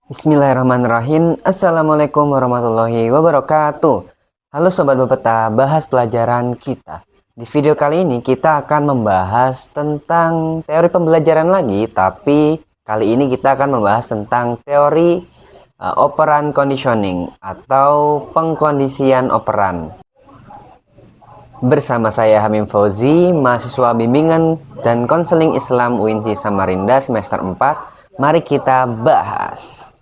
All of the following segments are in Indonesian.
Bismillahirrahmanirrahim. Assalamualaikum warahmatullahi wabarakatuh. Halo Sobat Bepeta, bahas pelajaran kita. Di video kali ini kita akan membahas tentang teori pembelajaran lagi, tapi kali ini kita akan membahas tentang teori operan conditioning atau pengkondisian operan. Bersama saya Hamim Fauzi, mahasiswa bimbingan dan konseling Islam UINSI Samarinda semester 4. Mari kita bahas.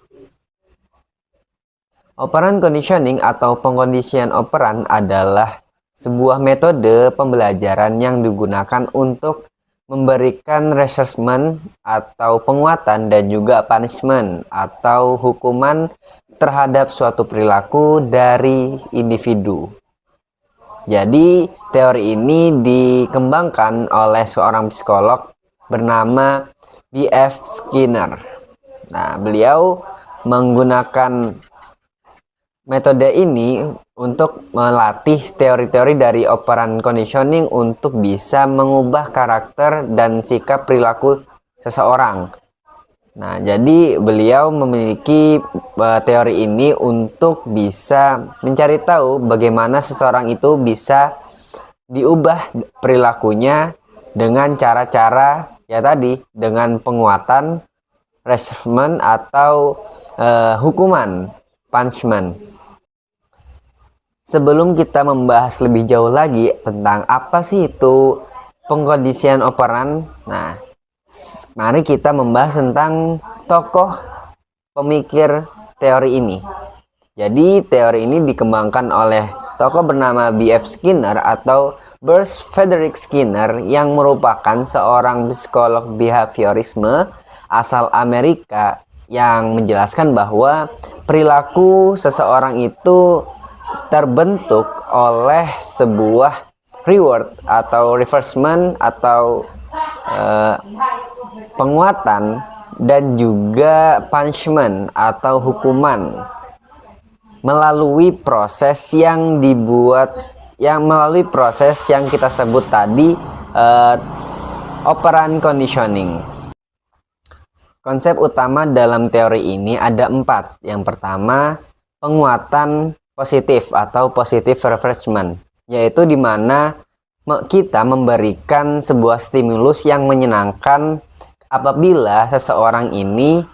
Operan conditioning atau pengkondisian operan adalah sebuah metode pembelajaran yang digunakan untuk memberikan reinforcement atau penguatan dan juga punishment atau hukuman terhadap suatu perilaku dari individu. Jadi, teori ini dikembangkan oleh seorang psikolog bernama B.F. Skinner. Nah, beliau menggunakan metode ini untuk melatih teori-teori dari operan conditioning untuk bisa mengubah karakter dan sikap perilaku seseorang. Nah, jadi beliau memiliki teori ini untuk bisa mencari tahu bagaimana seseorang itu bisa diubah perilakunya dengan cara-cara ya tadi, dengan penguatan, punishment atau hukuman, punishment. Sebelum kita membahas lebih jauh lagi tentang apa sih itu pengkondisian operan, nah, mari kita membahas tentang tokoh pemikir teori ini. Jadi teori ini dikembangkan oleh tokoh bernama B.F. Skinner atau Bruce Frederick Skinner yang merupakan seorang psikolog behaviorisme asal Amerika yang menjelaskan bahwa perilaku seseorang itu terbentuk oleh sebuah reward atau reinforcement atau penguatan dan juga punishment atau hukuman melalui proses yang kita sebut tadi operan conditioning. Konsep utama dalam teori ini ada 4. Yang pertama, penguatan positif atau positive reinforcement, yaitu di mana kita memberikan sebuah stimulus yang menyenangkan apabila seseorang ini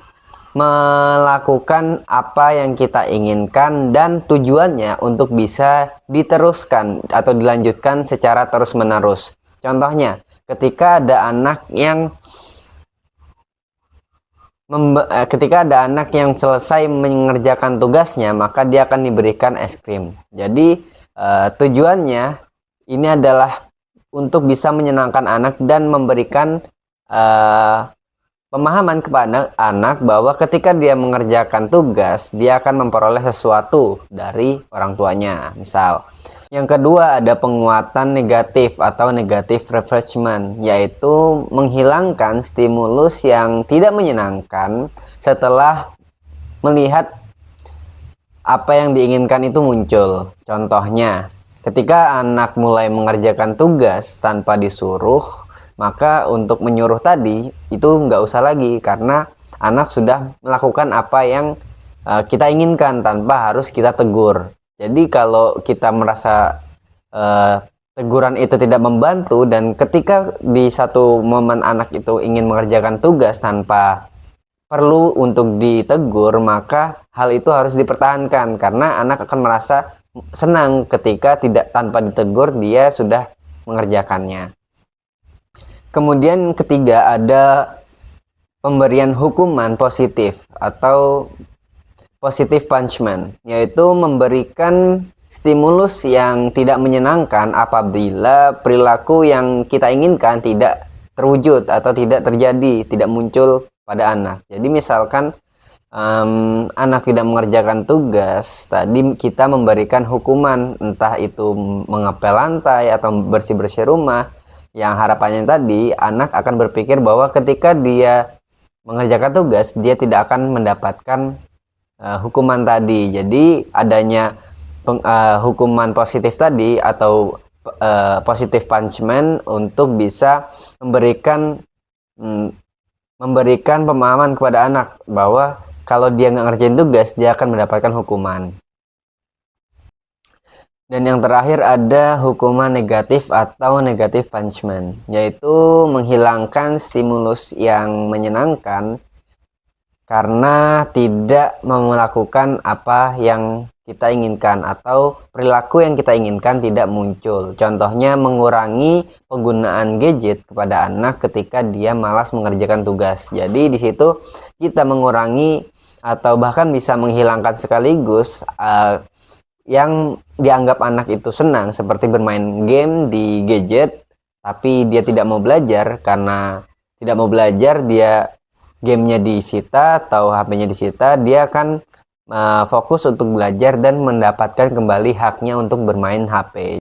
melakukan apa yang kita inginkan dan tujuannya untuk bisa diteruskan atau dilanjutkan secara terus-menerus. Contohnya, ketika ada anak yang selesai mengerjakan tugasnya, maka dia akan diberikan es krim. Jadi tujuannya ini adalah untuk bisa menyenangkan anak dan memberikan pemahaman kepada anak bahwa ketika dia mengerjakan tugas, dia akan memperoleh sesuatu dari orang tuanya. Misal, yang kedua ada penguatan negatif atau negative reinforcement, yaitu menghilangkan stimulus yang tidak menyenangkan setelah melihat apa yang diinginkan itu muncul. Contohnya, ketika anak mulai mengerjakan tugas tanpa disuruh, maka untuk menyuruh tadi itu nggak usah lagi karena anak sudah melakukan apa yang kita inginkan tanpa harus kita tegur. Jadi kalau kita merasa teguran itu tidak membantu dan ketika di satu momen anak itu ingin mengerjakan tugas tanpa perlu untuk ditegur, maka hal itu harus dipertahankan karena anak akan merasa senang ketika tanpa ditegur dia sudah mengerjakannya. Kemudian ketiga ada pemberian hukuman positif atau positive punishment, yaitu memberikan stimulus yang tidak menyenangkan apabila perilaku yang kita inginkan tidak terwujud atau tidak terjadi, tidak muncul pada anak. Jadi misalkan anak tidak mengerjakan tugas, tadi kita memberikan hukuman, entah itu mengepel lantai atau bersih-bersih rumah, yang harapannya tadi anak akan berpikir bahwa ketika dia mengerjakan tugas dia tidak akan mendapatkan hukuman tadi. Jadi adanya hukuman positif tadi atau positive punishment untuk bisa memberikan pemahaman kepada anak bahwa kalau dia nggak ngerjain tugas, dia akan mendapatkan hukuman. Dan yang terakhir ada hukuman negatif atau negative punishment, yaitu menghilangkan stimulus yang menyenangkan karena tidak melakukan apa yang kita inginkan atau perilaku yang kita inginkan tidak muncul. Contohnya mengurangi penggunaan gadget kepada anak ketika dia malas mengerjakan tugas. Jadi di situ kita mengurangi atau bahkan bisa menghilangkan sekaligus yang dianggap anak itu senang, seperti bermain game di gadget, tapi dia tidak mau belajar. Karena tidak mau belajar, dia gamenya disita atau HP-nya disita, dia akan fokus untuk belajar dan mendapatkan kembali haknya untuk bermain HP.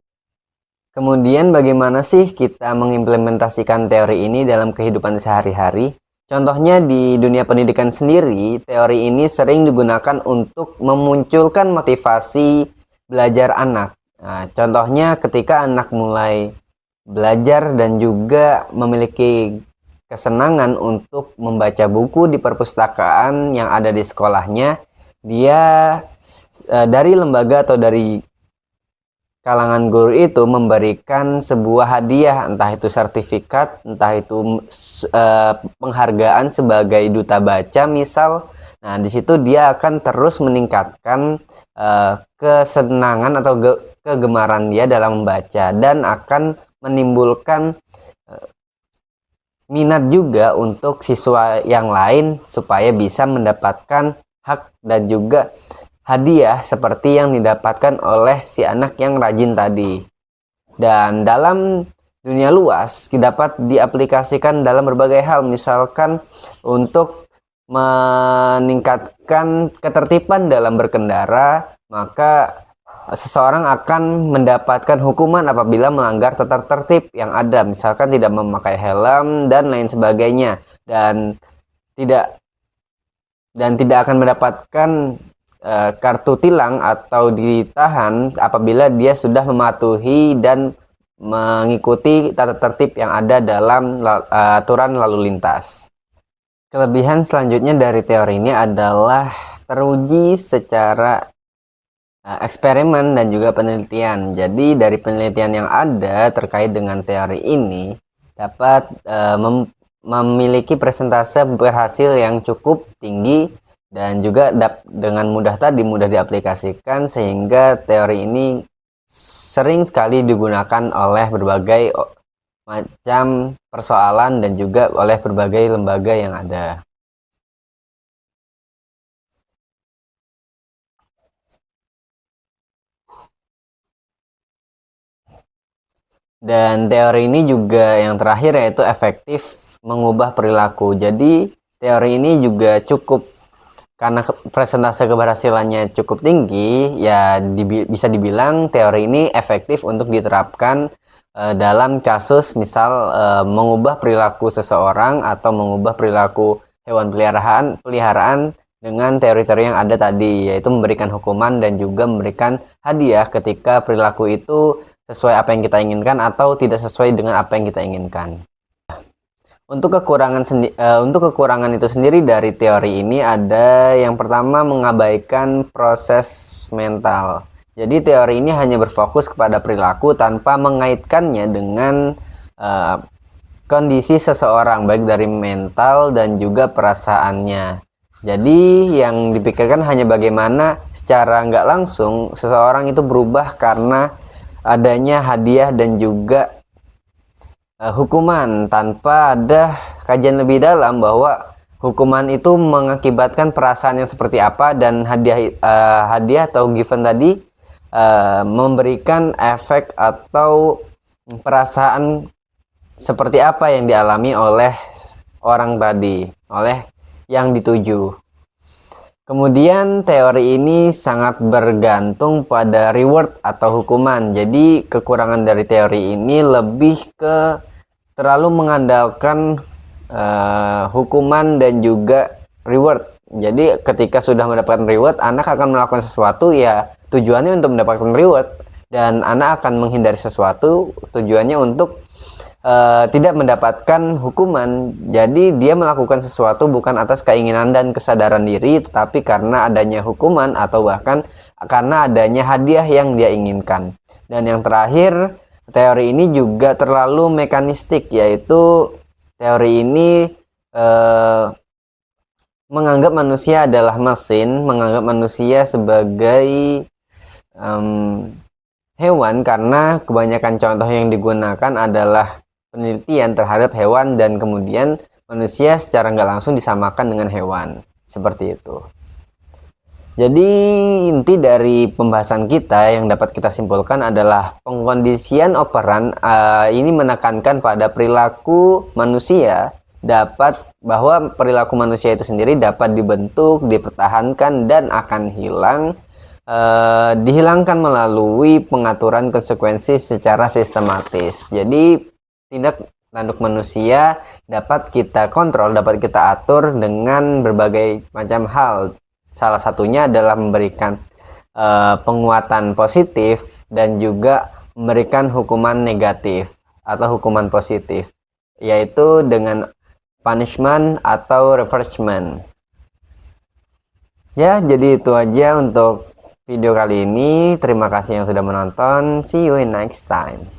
Kemudian bagaimana sih kita mengimplementasikan teori ini dalam kehidupan sehari-hari? Contohnya di dunia pendidikan sendiri, teori ini sering digunakan untuk memunculkan motivasi belajar anak. Nah, contohnya ketika anak mulai belajar dan juga memiliki kesenangan untuk membaca buku di perpustakaan yang ada di sekolahnya, dia dari lembaga atau dari kalangan guru itu memberikan sebuah hadiah, entah itu sertifikat, entah itu penghargaan sebagai duta baca misal. Nah, di situ dia akan terus meningkatkan kesenangan atau kegemaran dia dalam membaca dan akan menimbulkan minat juga untuk siswa yang lain supaya bisa mendapatkan hak dan juga hadiah seperti yang didapatkan oleh si anak yang rajin tadi. Dan dalam dunia luas dapat diaplikasikan dalam berbagai hal, misalkan untuk meningkatkan ketertiban dalam berkendara, maka seseorang akan mendapatkan hukuman apabila melanggar tata tertib yang ada, misalkan tidak memakai helm dan lain sebagainya, dan tidak akan mendapatkan kartu tilang atau ditahan apabila dia sudah mematuhi dan mengikuti tata tertib yang ada dalam aturan lalu lintas. Kelebihan selanjutnya dari teori ini adalah teruji secara eksperimen dan juga penelitian. Jadi dari penelitian yang ada terkait dengan teori ini dapat memiliki persentase berhasil yang cukup tinggi dan juga dengan mudah diaplikasikan, sehingga teori ini sering sekali digunakan oleh berbagai macam persoalan dan juga oleh berbagai lembaga yang ada. Dan teori ini juga yang terakhir yaitu efektif mengubah perilaku. Jadi teori ini juga cukup, karena persentase keberhasilannya cukup tinggi, ya bisa dibilang teori ini efektif untuk diterapkan dalam kasus misal mengubah perilaku seseorang atau mengubah perilaku hewan peliharaan dengan teori-teori yang ada tadi, yaitu memberikan hukuman dan juga memberikan hadiah ketika perilaku itu sesuai apa yang kita inginkan atau tidak sesuai dengan apa yang kita inginkan. Untuk kekurangan itu sendiri dari teori ini ada yang pertama, mengabaikan proses mental. Jadi teori ini hanya berfokus kepada perilaku tanpa mengaitkannya dengan kondisi seseorang, baik dari mental dan juga perasaannya. Jadi yang dipikirkan hanya bagaimana secara nggak langsung seseorang itu berubah karena adanya hadiah dan juga hukuman, tanpa ada kajian lebih dalam bahwa hukuman itu mengakibatkan perasaan yang seperti apa, dan hadiah atau given tadi memberikan efek atau perasaan seperti apa yang dialami oleh orang tadi, oleh yang dituju. Kemudian teori ini sangat bergantung pada reward atau hukuman. Jadi kekurangan dari teori ini lebih ke terlalu mengandalkan hukuman dan juga reward. Jadi ketika sudah mendapatkan reward, anak akan melakukan sesuatu ya tujuannya untuk mendapatkan reward, dan anak akan menghindari sesuatu tujuannya untuk tidak mendapatkan hukuman. Jadi dia melakukan sesuatu bukan atas keinginan dan kesadaran diri, tetapi karena adanya hukuman atau bahkan karena adanya hadiah yang dia inginkan. Dan yang terakhir, teori ini juga terlalu mekanistik, yaitu teori ini menganggap manusia adalah mesin, menganggap manusia sebagai hewan, karena kebanyakan contoh yang digunakan adalah penelitian terhadap hewan dan kemudian manusia secara nggak langsung disamakan dengan hewan, seperti itu. Jadi inti dari pembahasan kita yang dapat kita simpulkan adalah pengkondisian operan ini menekankan pada perilaku manusia bahwa perilaku manusia itu sendiri dapat dibentuk, dipertahankan, dan akan dihilangkan melalui pengaturan konsekuensi secara sistematis. Jadi tindak tanduk manusia dapat kita kontrol, dapat kita atur dengan berbagai macam hal. Salah satunya adalah memberikan penguatan positif dan juga memberikan hukuman negatif atau hukuman positif, yaitu dengan punishment atau refreshment. Ya, jadi itu aja untuk video kali ini. Terima kasih yang sudah menonton. See you in next time.